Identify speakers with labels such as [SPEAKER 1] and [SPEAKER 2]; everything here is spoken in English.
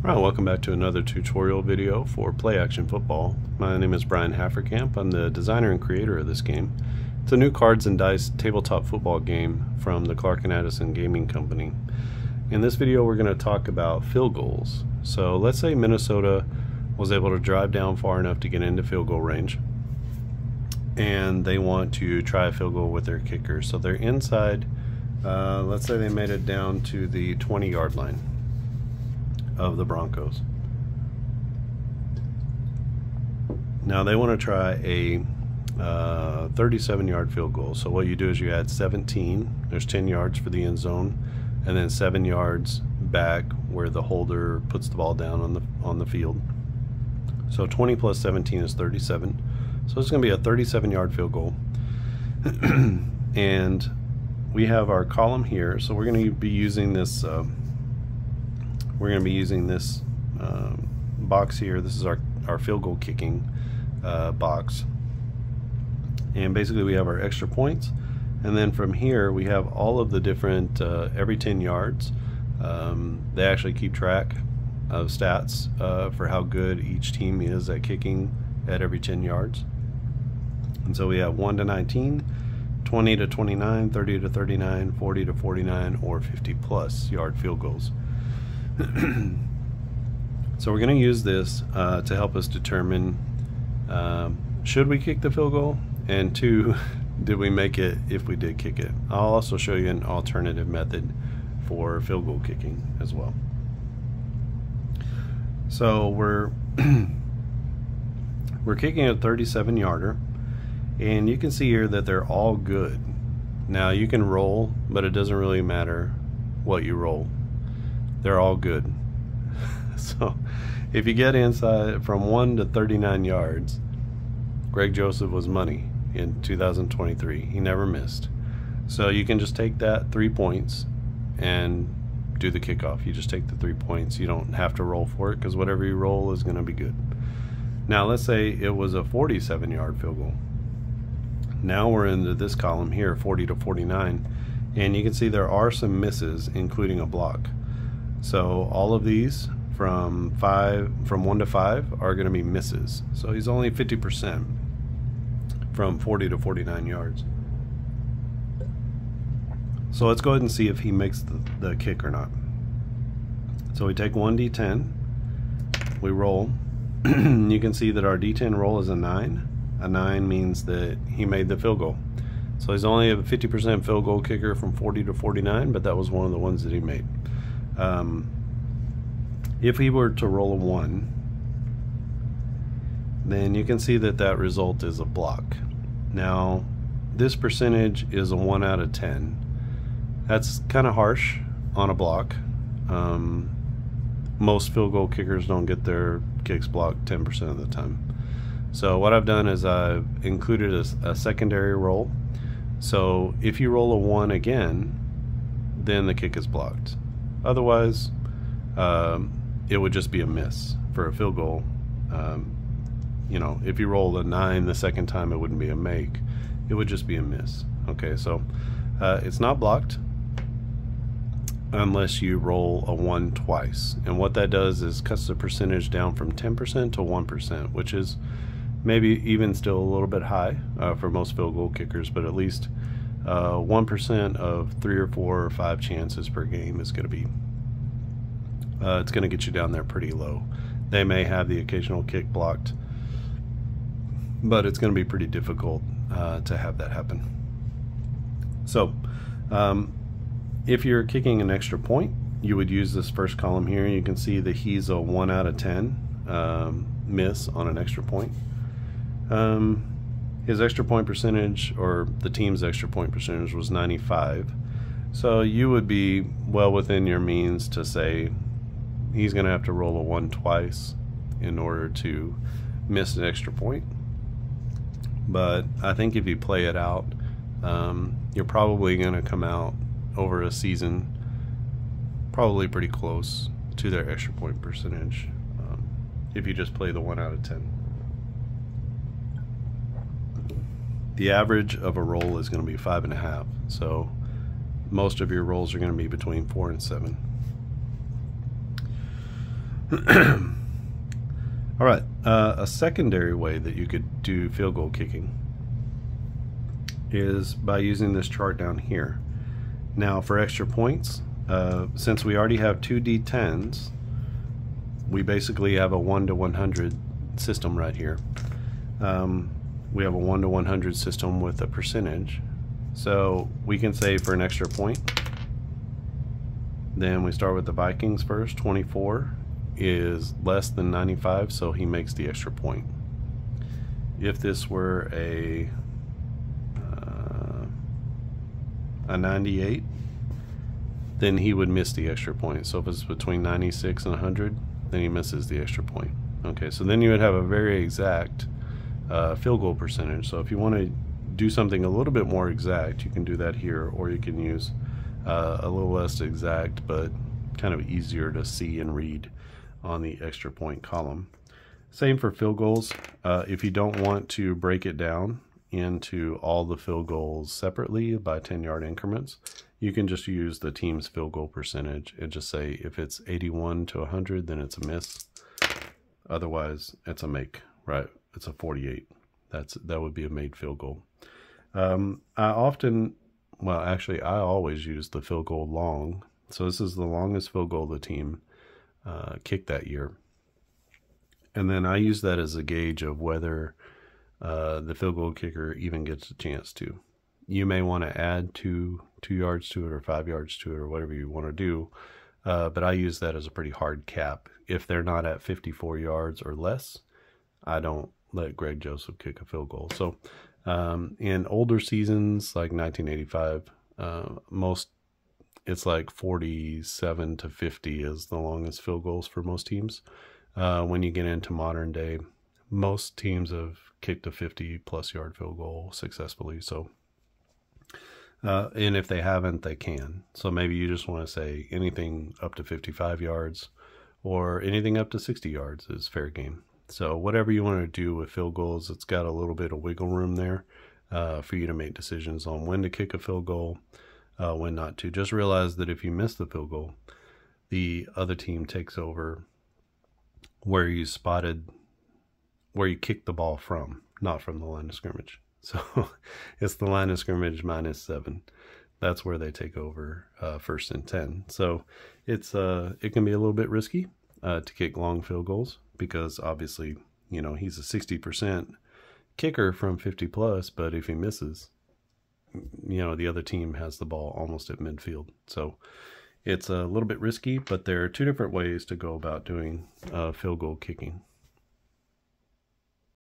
[SPEAKER 1] Alright, welcome back to another tutorial video for Play Action Football. My name is Brian Hafferkamp. I'm the designer and creator of this game. It's a new cards and dice tabletop football game from the Clark and Addison Gaming Company. In this video we're going to talk about field goals. So let's say Minnesota was able to drive down far enough to get into field goal range, and they want to try a field goal with their kicker. So they're inside, let's say they made it down to the 20-yard line of the Broncos. Now they want to try a 37-yard field goal. So what you do is you add 17. There's 10 yards for the end zone, and then 7 yards back where the holder puts the ball down on the field. So 20 plus 17 is 37. So it's going to be a 37-yard field goal. And we have our column here. So we're going to be using this. Box here. This is our field goal kicking box, and basically we have our extra points, and then from here we have all of the different every 10 yards they actually keep track of stats for how good each team is at kicking at every 10 yards. And so we have 1 to 19, 20 to 29, 30 to 39, 40 to 49, or 50 plus yard field goals. So we're going to use this to help us determine should we kick the field goal, and two, did we make it if we did kick it. I'll also show you an alternative method for field goal kicking as well. So we're kicking a 37-yarder, and you can see here that they're all good. Now you can roll, but it doesn't really matter what you roll. They're all good. So if you get inside from 1 to 39 yards, Greg Joseph was money in 2023. He never missed. So you can just take that 3 points and do the kickoff. You just take the 3 points. You don't have to roll for it, because whatever you roll is going to be good. Now let's say it was a 47-yard field goal. Now we're into this column here, 40 to 49, and you can see there are some misses, including a block. So all of these from 1 to 5 are going to be misses. So he's only 50% from 40 to 49 yards. So let's go ahead and see if he makes the kick or not. So we take 1d10, we roll. You can see that our d10 roll is a 9. A 9 means that he made the field goal. So he's only a 50% field goal kicker from 40 to 49, but that was one of the ones that he made. If he were to roll a 1, then you can see that that result is a block. Now this percentage is a 1 out of 10. That's kind of harsh on a block. Most field goal kickers don't get their kicks blocked 10% of the time. So what I've done is I've included a secondary roll. So if you roll a 1 again, then the kick is blocked. Otherwise, it would just be a miss for a field goal. You know, if you rolled a 9 the second time, it wouldn't be a make. It would just be a miss. Okay, so it's not blocked unless you roll a 1 twice. And what that does is cuts the percentage down from 10% to 1%, which is maybe even still a little bit high for most field goal kickers, but at least 1% of 3 or 4 or 5 chances per game is going to be it's going to get you down there pretty low. They may have the occasional kick blocked, but it's going to be pretty difficult to have that happen. So if you're kicking an extra point, you would use this first column here. You can see that he's a 1 out of 10 miss on an extra point. His extra point percentage, or the team's extra point percentage, was 95. So you would be well within your means to say he's going to have to roll a 1 twice in order to miss an extra point. But I think if you play it out, you're probably going to come out over a season probably pretty close to their extra point percentage if you just play the 1 out of 10. The average of a roll is going to be 5.5, so most of your rolls are going to be between 4 and 7. All right, a secondary way that you could do field goal kicking is by using this chart down here. Now for extra points, since we already have two D10s, we basically have a 1 to 100 system right here. We have a 1 to 100 system with a percentage. So we can say for an extra point, then we start with the Vikings first. 24 is less than 95, so he makes the extra point. If this were a 98, then he would miss the extra point. So if it's between 96 and 100, then he misses the extra point. Okay, so then you would have a very exact field goal percentage. So if you want to do something a little bit more exact, you can do that here, or you can use a little less exact but kind of easier to see and read on the extra point column. Same for field goals. If you don't want to break it down into all the field goals separately by 10-yard increments, you can just use the team's field goal percentage and just say if it's 81 to 100, then it's a miss. Otherwise, it's a make, right? It's a 48. That would be a made field goal. I always use the field goal long. So this is the longest field goal the team kicked that year. And then I use that as a gauge of whether the field goal kicker even gets a chance to. You may want to add 2 yards to it or 5 yards to it or whatever you want to do. But I use that as a pretty hard cap. If they're not at 54 yards or less, I don't let Greg Joseph kick a field goal. So in older seasons like 1985, it's like 47 to 50 is the longest field goals for most teams. When you get into modern day, most teams have kicked a 50-plus yard field goal successfully. So, and if they haven't, they can. So maybe you just want to say anything up to 55 yards or anything up to 60 yards is fair game. So whatever you want to do with field goals, it's got a little bit of wiggle room there for you to make decisions on when to kick a field goal, when not to. Just realize that if you miss the field goal, the other team takes over where you kicked the ball from, not from the line of scrimmage. So it's the line of scrimmage -7. That's where they take over 1st and 10. So it can be a little bit risky to kick long field goals because obviously, you know, he's a 60% kicker from 50 plus, but if he misses, you know, the other team has the ball almost at midfield. So it's a little bit risky, but there are 2 different ways to go about doing field goal kicking.